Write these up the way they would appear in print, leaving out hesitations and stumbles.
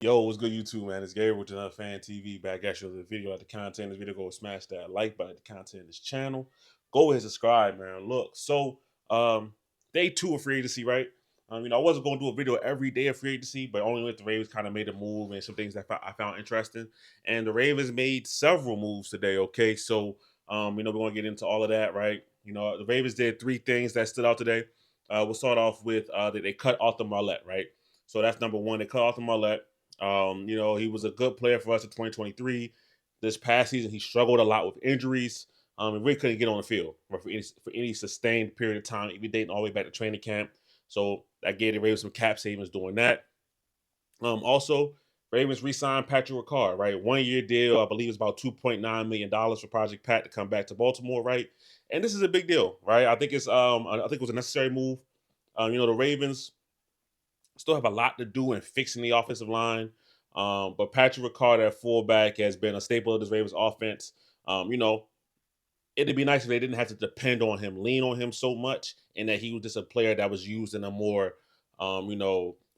Yo, what's good, YouTube, man? It's Gabriel with another Fan TV back at you with a video. Like the content of this video, go smash that like button, the content of this channel. Go ahead and subscribe, man. Look, so day two of free agency, right? I wasn't going to do a video every day of free agency, but only if the Ravens kind of made a move and some things that I found interesting. And the Ravens made several moves today, okay? So, we're going to get into all of that, right? The Ravens did three things that stood out today. We'll start off with that they cut Arthur Marlette, right? So that's number one. They cut Arthur Marlette. He was a good player for us in 2023. This past season, he struggled a lot with injuries. And really couldn't get on the field for any sustained period of time, even dating all the way back to training camp. So that gave the Ravens some cap savings doing that. Also, Ravens re-signed Patrick Ricard, right? 1 year deal, I believe it's about $2.9 million for Project Pat to come back to Baltimore, right? And this is a big deal, right? I think it was a necessary move. The Ravens still have a lot to do in fixing the offensive line. But Patrick Ricard at fullback has been a staple of this Ravens offense. It'd be nice if they didn't have to depend on him, lean on him so much, and that he was just a player that was used in a more,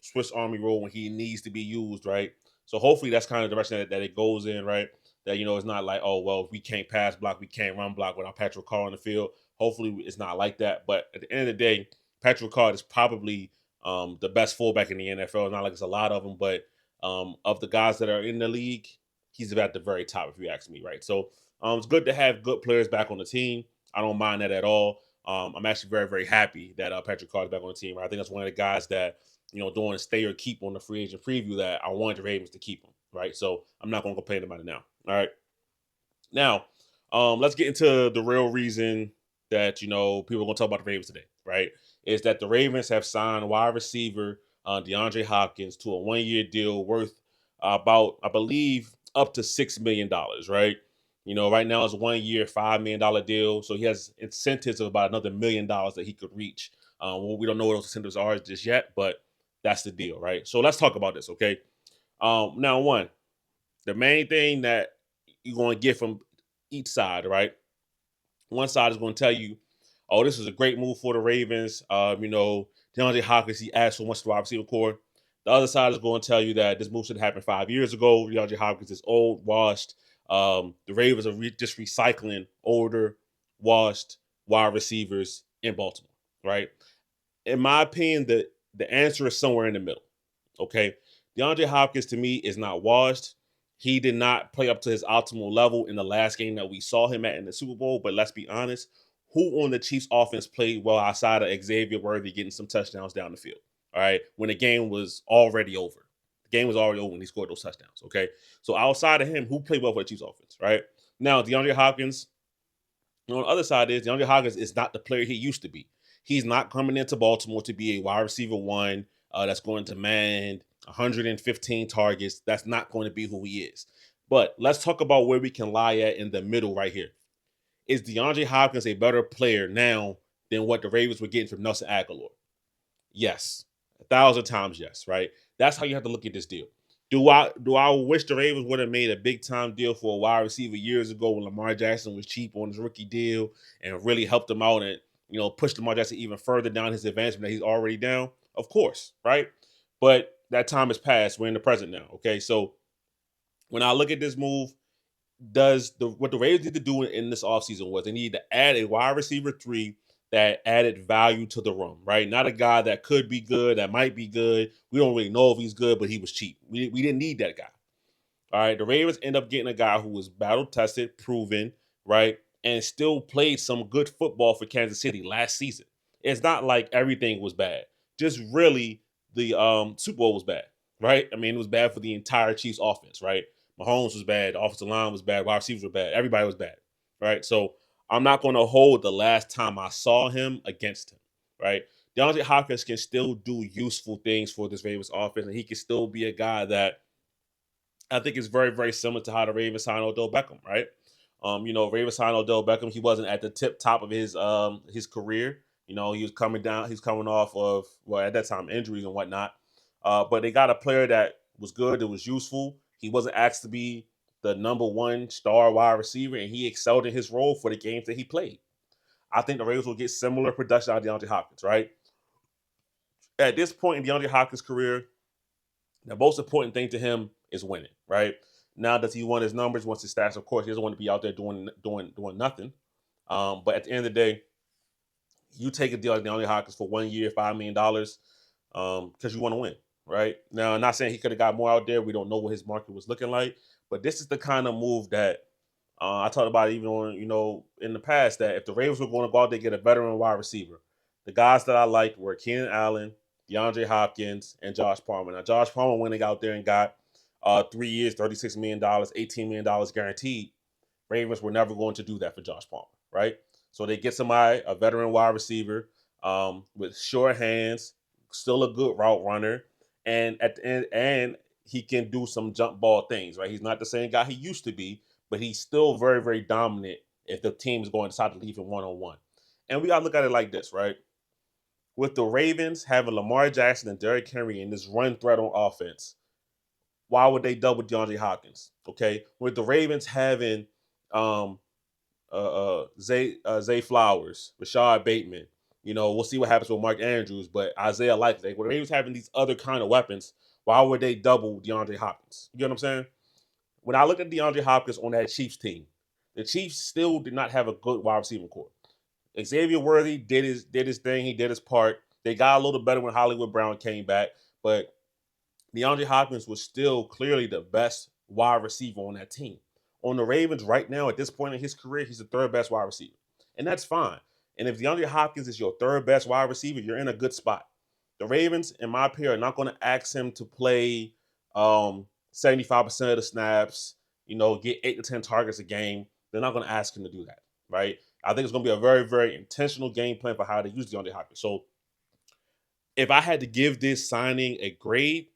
Swiss Army role when he needs to be used, right? So hopefully that's kind of the direction that it goes in, right? That it's not like, oh well, if we can't pass block, we can't run block without Patrick Ricard on the field. Hopefully it's not like that. But at the end of the day, Patrick Ricard is probably the best fullback in the NFL. It's not like it's a lot of them, but of the guys that are in the league, he's at the very top, if you ask me, right? So it's good to have good players back on the team. I don't mind that at all. I'm actually very, very happy that Patrick Carr is back on the team. Right? I think that's one of the guys that, doing a stay or keep on the free agent preview that I wanted the Ravens to keep him. Right. So I'm not going to complain about it now. All right. Now, let's get into the real reason that, people are going to talk about the Ravens today. Right. Is that the Ravens have signed wide receiver DeAndre Hopkins to a 1 year deal worth about, I believe, up to $6 million. Right. Right now it's 1 year, $5 million deal. So he has incentives of about another $1 million that he could reach. Well, we don't know what those incentives are just yet, but that's the deal, right? So let's talk about this, okay? Now, the main thing that you're going to get from each side, right? One side is going to tell you, oh, this is a great move for the Ravens. DeAndre Hopkins, he asked so much to wide receiver core. The other side is going to tell you that this move should happen 5 years ago. DeAndre Hopkins is old, washed. The Ravens are just recycling older, washed wide receivers in Baltimore, right? In my opinion, the answer is somewhere in the middle. Okay, DeAndre Hopkins to me is not washed. He did not play up to his optimal level in the last game that we saw him at in the Super Bowl. But let's be honest, who on the Chiefs offense played well outside of Xavier Worthy getting some touchdowns down the field? All right, when the game was already over. The game was already over when he scored those touchdowns. Okay, so outside of him, who played well for the Chiefs offense? Right now, DeAndre Hopkins. On the other side is DeAndre Hopkins is not the player he used to be. He's not coming into Baltimore to be a wide receiver one that's going to demand 115 targets. That's not going to be who he is. But let's talk about where we can lie at in the middle right here. Is DeAndre Hopkins a better player now than what the Ravens were getting from Nelson Aguilar? Yes. 1,000 times yes, right? That's how you have to look at this deal. Do I wish the Ravens would have made a big time deal for a wide receiver years ago when Lamar Jackson was cheap on his rookie deal and really helped him out and pushed Lamar Jackson even further down his advancement that he's already down? Of course, right? But that time has passed. We're in the present now. Okay. So when I look at this move, does what the Ravens need to do in this offseason was they needed to add a wide receiver three that added value to the room, right? Not a guy that could be good, that might be good. We don't really know if he's good, but he was cheap. We didn't need that guy. All right. The Ravens end up getting a guy who was battle tested, proven, right? And still played some good football for Kansas City last season. It's not like everything was bad. Just really the Super Bowl was bad, right? I mean, it was bad for the entire Chiefs offense, right? Mahomes was bad, the offensive line was bad, wide receivers were bad, everybody was bad, right? So I'm not going to hold the last time I saw him against him, right? DeAndre Hopkins can still do useful things for this Ravens offense, and he can still be a guy that I think is very, very similar to how the Ravens signed Odell Beckham, right? Ravens signed Odell Beckham. He wasn't at the top of his career. He was coming down. He's coming off of at that time injuries and whatnot. But they got a player that was good. That was useful. He wasn't asked to be the number one star wide receiver, and he excelled in his role for the games that he played. I think the Ravens will get similar production out of DeAndre Hopkins, right? At this point in DeAndre Hopkins' career, The most important thing to him is winning, right? Now, does he want his numbers, wants his stats? Of course, he doesn't want to be out there doing nothing. But at the end of the day, you take a deal like DeAndre Hopkins for 1 year, $5 million, because you want to win, right? Now, I'm not saying he could have got more out there. We don't know what his market was looking like, but this is the kind of move that I talked about even on, in the past, that if the Ravens were going to go out, they get a veteran wide receiver. The guys that I liked were Keenan Allen, DeAndre Hopkins, and Josh Palmer. Now, Josh Palmer went out there and got 3 years, $36 million, $18 million guaranteed. Ravens were never going to do that for Josh Palmer, right? So they get somebody, a veteran wide receiver, with sure hands, still a good route runner, and at the end, and he can do some jump ball things, right? He's not the same guy he used to be, but he's still very, very dominant if the team is going to decide to leave him one on one. And we got to look at it like this, right? With the Ravens having Lamar Jackson and Derrick Henry in this run threat on offense, why would they double DeAndre Hopkins? Okay, with the Ravens having um, Zay Flowers, Rashad Bateman. We'll see what happens with Mark Andrews, but Isaiah Likely. When the Ravens having these other kind of weapons, why would they double DeAndre Hopkins? You get what I'm saying? When I look at DeAndre Hopkins on that Chiefs team, the Chiefs still did not have a good wide receiver core. Xavier Worthy did his thing. He did his part. They got a little better when Hollywood Brown came back, but DeAndre Hopkins was still clearly the best wide receiver on that team. On the Ravens right now, at this point in his career, he's the third best wide receiver. And that's fine. And if DeAndre Hopkins is your third best wide receiver, you're in a good spot. The Ravens, in my opinion, are not going to ask him to play 75% of the snaps, get 8 to 10 targets a game. They're not going to ask him to do that, right? I think it's going to be a very, very intentional game plan for how to use DeAndre Hopkins. So if I had to give this signing a grade,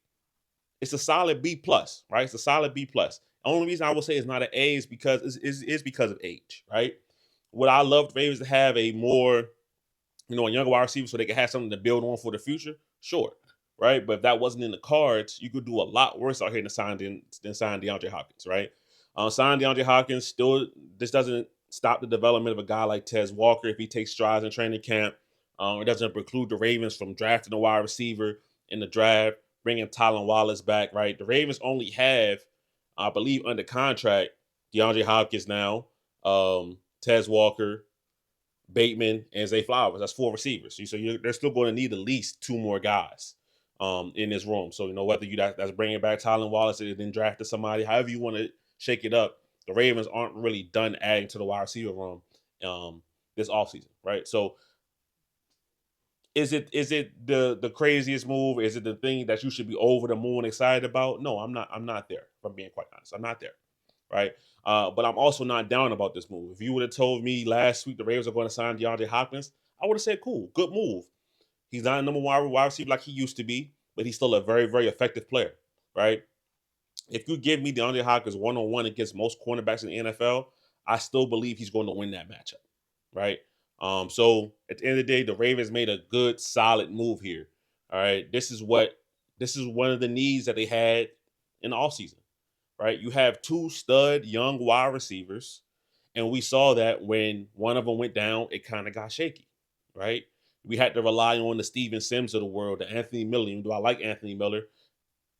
it's a solid B plus, right? It's a solid B plus. Only reason I will say it's not an A is because is because of age, right? Would I love the Ravens to have a more, a younger wide receiver so they can have something to build on for the future? Sure, right? But if that wasn't in the cards, you could do a lot worse out here than sign DeAndre Hopkins, right? Signing DeAndre Hopkins still, this doesn't stop the development of a guy like Tez Walker if he takes strides in training camp. It doesn't preclude the Ravens from drafting a wide receiver in the draft, bringing Tylan Wallace back, right? The Ravens only have, I believe, under contract, DeAndre Hopkins now, Tez Walker, Bateman, and Zay Flowers. That's 4 receivers. So they're still going to need at least 2 more guys in this room. So, whether that's bringing back Tylan Wallace and then drafting somebody, however you want to shake it up, the Ravens aren't really done adding to the wide receiver room this offseason, right? So is it the craziest move? Is it the thing that you should be over the moon excited about? No, I'm not. I'm not there. If I'm being quite honest, I'm not there. Right. But I'm also not down about this move. If you would have told me last week the Ravens are going to sign DeAndre Hopkins, I would have said, cool, good move. He's not a number one wide receiver like he used to be, but he's still a very, very effective player. Right. If you give me DeAndre Hopkins one-on-one against most cornerbacks in the NFL, I still believe he's going to win that matchup. Right. So at the end of the day, the Ravens made a good, solid move here. All right. This is one of the needs that they had in the offseason. Right. You have 2 stud young wide receivers. And we saw that when one of them went down, it kind of got shaky. Right. We had to rely on the Steven Sims of the world, the Anthony Miller. Even though I like Anthony Miller,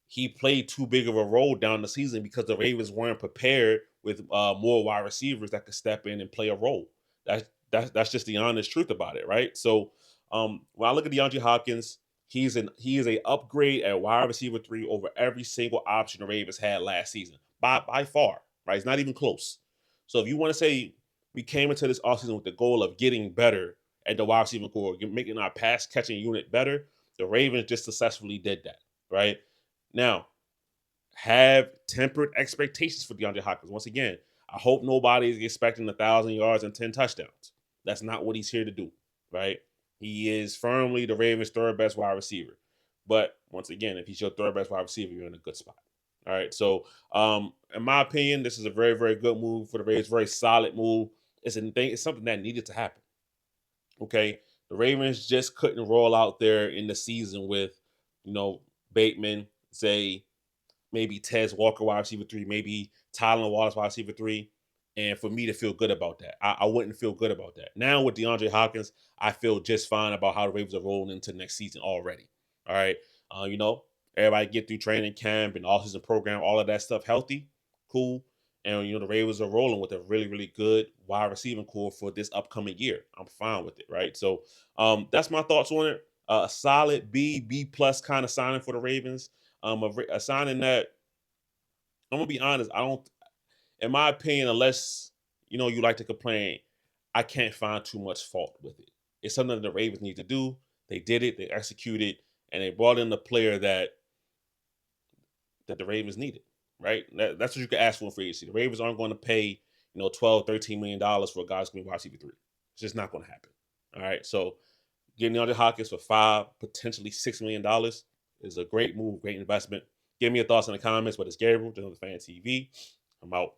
he played too big of a role down the season because the Ravens weren't prepared with more wide receivers that could step in and play a role. That's just the honest truth about it, right? So when I look at DeAndre Hopkins, he is a upgrade at wide receiver 3 over every single option the Ravens had last season by far, right? It's not even close. So if you want to say we came into this offseason with the goal of getting better at the wide receiver core, making our pass catching unit better, the Ravens just successfully did that, right? Now, have tempered expectations for DeAndre Hopkins. Once again, I hope nobody is expecting 1,000 yards and 10 touchdowns. That's not what he's here to do, right? He is firmly the Ravens' third best wide receiver. But once again, if he's your third best wide receiver, you're in a good spot. All right. So, in my opinion, this is a very, very good move for the Ravens. Very solid move. It's something that needed to happen. Okay. The Ravens just couldn't roll out there in the season with, Bateman, Zay, maybe Tez Walker wide receiver 3, maybe Tylan Wallace wide receiver 3, and for me to feel good about that. I wouldn't feel good about that. Now with DeAndre Hopkins, I feel just fine about how the Ravens are rolling into next season already. All right. Everybody get through training camp and all-season program, all of that stuff healthy, cool. And the Ravens are rolling with a really, really good wide receiving core for this upcoming year. I'm fine with it, right? So that's my thoughts on it. A solid B plus kind of signing for the Ravens. A signing that I'm gonna be honest. I don't, in my opinion, unless you like to complain, I can't find too much fault with it. It's something that the Ravens need to do. They did it. They executed, and they brought in the player that the Ravens needed. Right? That's what you can ask for in free agency. The Ravens aren't going to pay 12, $13 million for a guy who's going to be wide receiver 3. It's just not going to happen. All right. So getting DeAndre Hopkins for potentially $6 million is a great move, great investment. Give me your thoughts in the comments. But it's Gabriel, just on the Fan TV. I'm out.